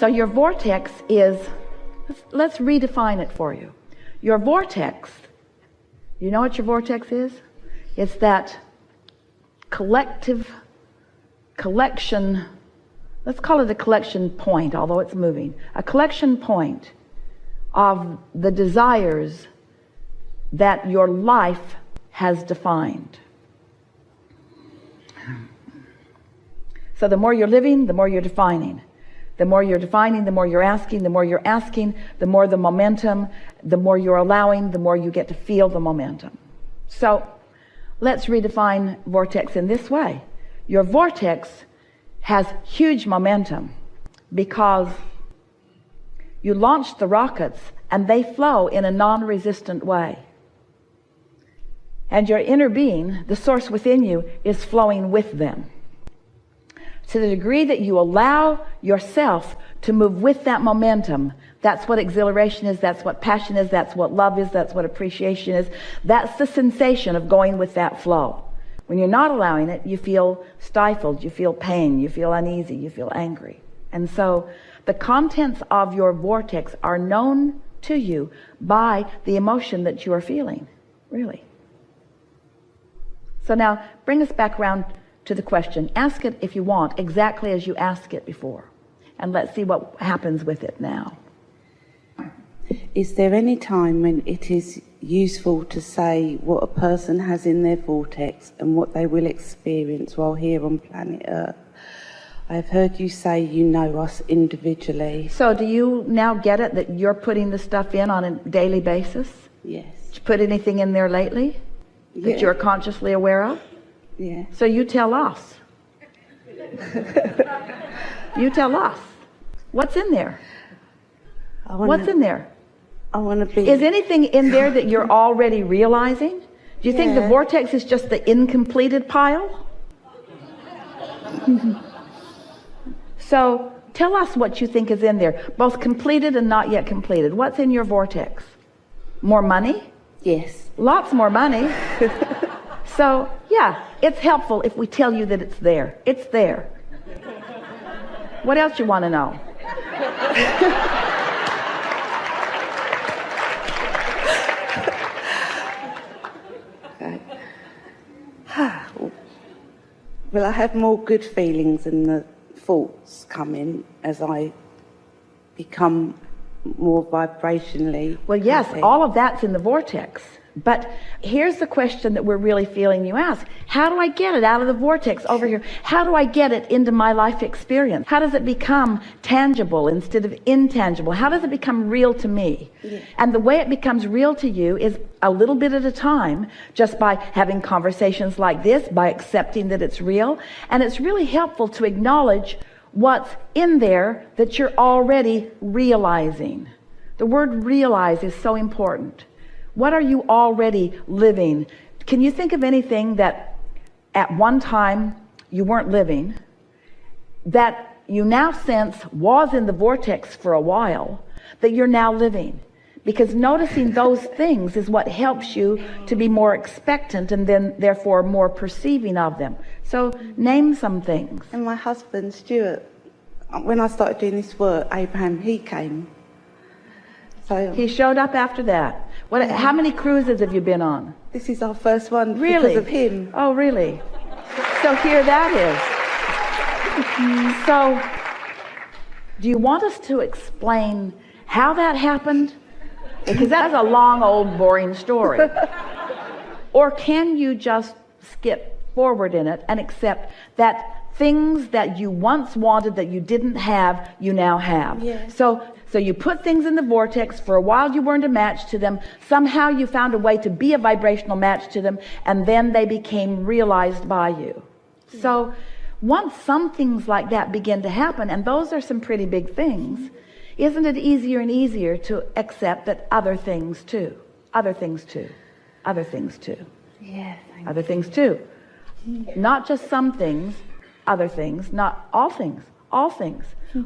So your vortex is, let's redefine it for you. Your vortex, you know what your vortex is? It's that collection, let's call it a collection point, although it's moving. A collection point of the desires that your life has defined. So the more you're living, the more you're defining. The more you're defining, the more you're asking. The more you're asking, the more the momentum, the more you're allowing, the more you get to feel the momentum. So let's redefine vortex in this way. Your vortex has huge momentum because you launched the rockets and they flow in a non-resistant way. And your inner being, the source within you, is flowing with them. To the degree that you allow yourself to move with that momentum, that's what exhilaration is, that's what passion is, that's what love is, that's what appreciation is. That's the sensation of going with that flow. When you're not allowing it, you feel stifled, you feel pain, you feel uneasy, you feel angry. And so the contents of your vortex are known to you by the emotion that you are feeling, really. So now bring us back around to the question. Ask it, if you want, exactly as you asked it before. And let's see what happens with it now. Is there any time when it is useful to say what a person has in their vortex and what they will experience while here on planet Earth? I've heard you say you know us individually. So do you now get it that you're putting the stuff in on a daily basis? Yes. Did you put anything in there lately that you're consciously aware of? Yeah. So you tell us. You tell us. What's in there? What's in there? I want to be... Is anything in there that you're already realizing? Do you think the vortex is just the incompleted pile? So tell us what you think is in there, both completed and not yet completed. What's in your vortex? More money? Yes. Lots more money. So, yeah, it's helpful if we tell you that it's there. It's there. What else you want to know? Will I have more good feelings and the thoughts come in as I become more vibrationally? Well, yes, happy? all of that's in the vortex. But here's the question that we're really feeling you ask. How do I get it out of the vortex over here? How do I get it into my life experience? How does it become tangible instead of intangible? How does it become real to me? Yeah. And the way it becomes real to you is a little bit at a time, just by having conversations like this, by accepting that it's real. And it's really helpful to acknowledge what's in there that you're already realizing. The word realize is so important. What are you already living? Can you think of anything that at one time you weren't living, that you now sense was in the vortex for a while, that you're now living? Because noticing those things is what helps you to be more expectant and then therefore more perceiving of them. So name some things. And my husband, Stuart, when I started doing this work, Abraham, he came. So he showed up after that. How many cruises have you been on? This is our first one. Really? Because of him. Oh, really? So here that is. So do you want us to explain how that happened? Because that's a long, old, boring story. Or can you just skip forward in it and accept that things that you once wanted that you didn't have, you now have? Yes. So you put things in the vortex. For a while you weren't a match to them. Somehow you found a way to be a vibrational match to them, and then they became realized by you. So once some things like that begin to happen, and those are some pretty big things, isn't it easier and easier to accept that other things too, other things too, other things too, other things too, not just some things, other things, not all things, all things.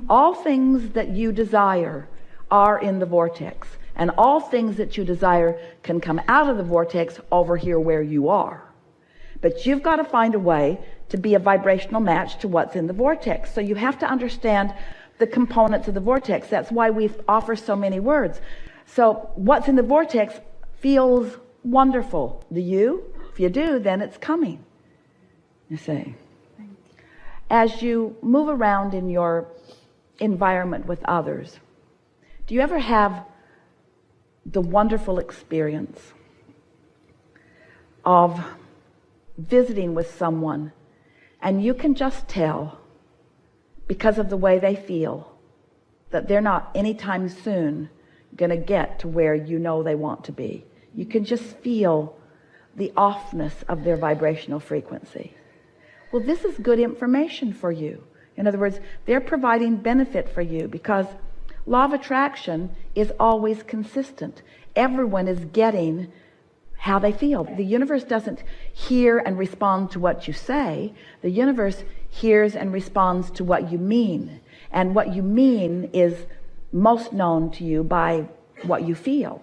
All things that you desire are in the vortex, and all things that you desire can come out of the vortex over here where you are. But you've got to find a way to be a vibrational match to what's in the vortex. So you have to understand the components of the vortex. That's why we offer so many words. So what's in the vortex feels wonderful. Do you? If you do, then it's coming. You see. As you move around in your environment with others, do you ever have the wonderful experience of visiting with someone and you can just tell, because of the way they feel, that they're not anytime soon going to get to where you know they want to be? You can just feel the offness of their vibrational frequency. Well, this is good information for you. In other words, they're providing benefit for you, because law of attraction is always consistent. Everyone is getting how they feel. The universe doesn't hear and respond to what you say. The universe hears and responds to what you mean. And what you mean is most known to you by what you feel.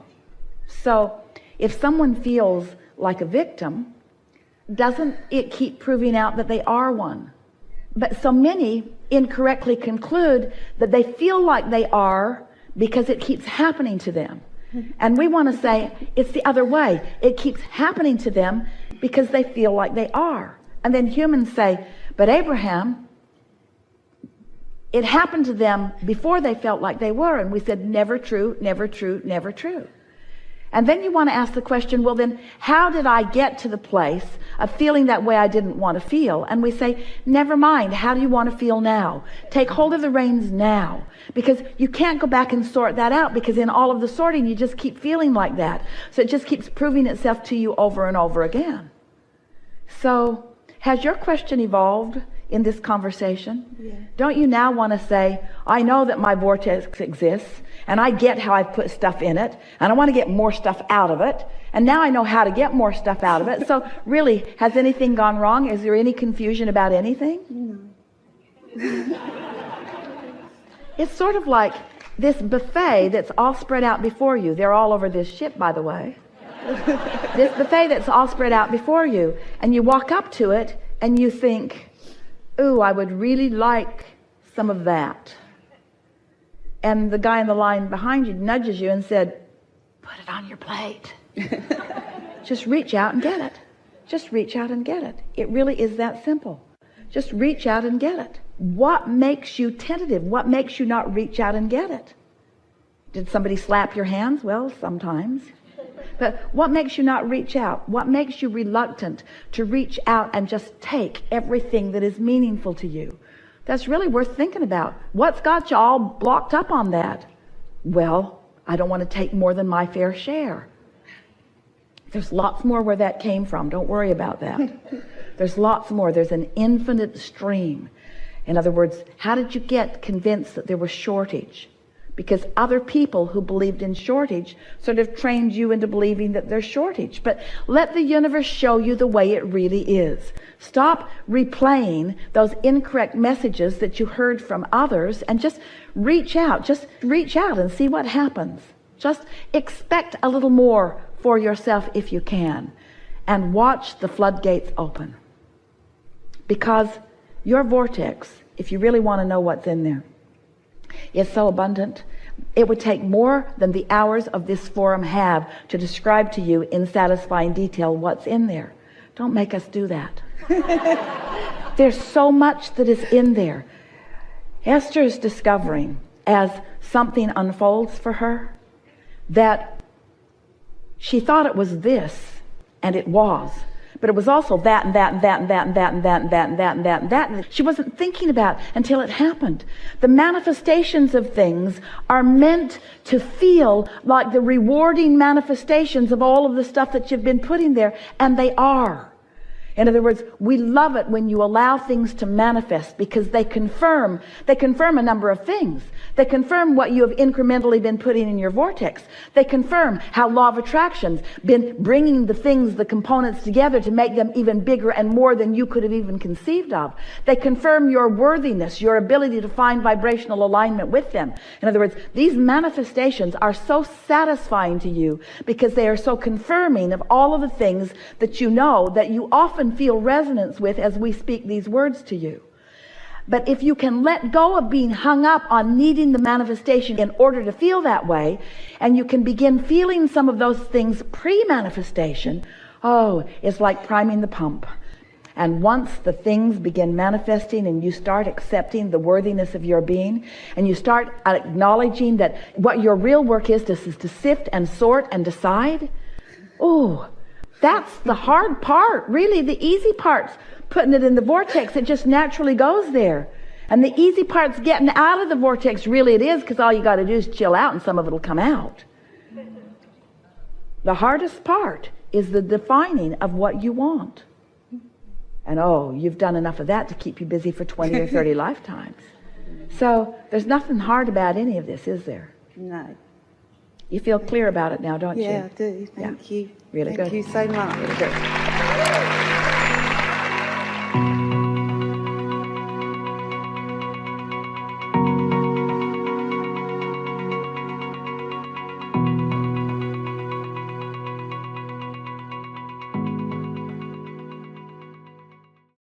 So if someone feels like a victim, doesn't it keep proving out that they are one? But so many incorrectly conclude that they feel like they are because it keeps happening to them. And we want to say it's the other way. It keeps happening to them because they feel like they are. And then humans say, but Abraham, it happened to them before they felt like they were. And we said, never true, never true, never true. And then you want to ask the question, well then, how did I get to the place of feeling that way I didn't want to feel? And we say, never mind, how do you want to feel now? Take hold of the reins now. Because you can't go back and sort that out, because in all of the sorting, you just keep feeling like that. So it just keeps proving itself to you over and over again. So, has your question evolved in this conversation? Yeah. Don't you now want to say, I know that my vortex exists, and I get how I've put stuff in it, and I want to get more stuff out of it, and now I know how to get more stuff out of it. So really, has anything gone wrong? Is there any confusion about anything? No. It's sort of like this buffet that's all spread out before you. They're all over this ship, by the way. This buffet that's all spread out before you, and you walk up to it and you think, ooh, I would really like some of that. And the guy in the line behind you nudges you and said, put it on your plate. Just reach out and get it. Just reach out and get it. It really is that simple. Just reach out and get it. What makes you tentative? What makes you not reach out and get it? Did somebody slap your hands? Well, sometimes. But what makes you not reach out? What makes you reluctant to reach out and just take everything that is meaningful to you? That's really worth thinking about. What's got you all blocked up on that? Well, I don't want to take more than my fair share. There's lots more where that came from. Don't worry about that. There's lots more. There's an infinite stream. In other words, how did you get convinced that there was shortage? Because other people who believed in shortage sort of trained you into believing that there's shortage. But let the universe show you the way it really is. Stop replaying those incorrect messages that you heard from others and just reach out. Just reach out and see what happens. Just expect a little more for yourself if you can. And watch the floodgates open. Because your vortex, if you really want to know what's in there, is so abundant. It would take more than the hours of this forum have to describe to you in satisfying detail what's in there. Don't make us do that. There's so much that is in there. Esther is discovering, as something unfolds for her, that she thought it was this, and it was. But it was also that and that and that and that and that and that and that and that and that and that. And she wasn't thinking about until it happened. The manifestations of things are meant to feel like the rewarding manifestations of all of the stuff that you've been putting there, and they are. In other words, we love it when you allow things to manifest, because they confirm a number of things. They confirm what you have incrementally been putting in your vortex. They confirm how law of attraction's been bringing the things, the components together to make them even bigger and more than you could have even conceived of. They confirm your worthiness, your ability to find vibrational alignment with them. In other words, these manifestations are so satisfying to you because they are so confirming of all of the things that you know, that you often feel resonance with as we speak these words to you. But if you can let go of being hung up on needing the manifestation in order to feel that way, and you can begin feeling some of those things pre-manifestation, oh, it's like priming the pump. And once the things begin manifesting and you start accepting the worthiness of your being, and you start acknowledging that what your real work is to sift and sort and decide, oh, that's the hard part. Really, the easy part's putting it in the vortex. It just naturally goes there. And the easy part's getting out of the vortex. Really it is, because all you got to do is chill out and some of it will come out. The hardest part is the defining of what you want. And oh, you've done enough of that to keep you busy for 20 or 30 lifetimes. So there's nothing hard about any of this, is there? No. You feel clear about it now, don't you? Yeah, I do. Thank you. Really good. Thank you so much. Really good.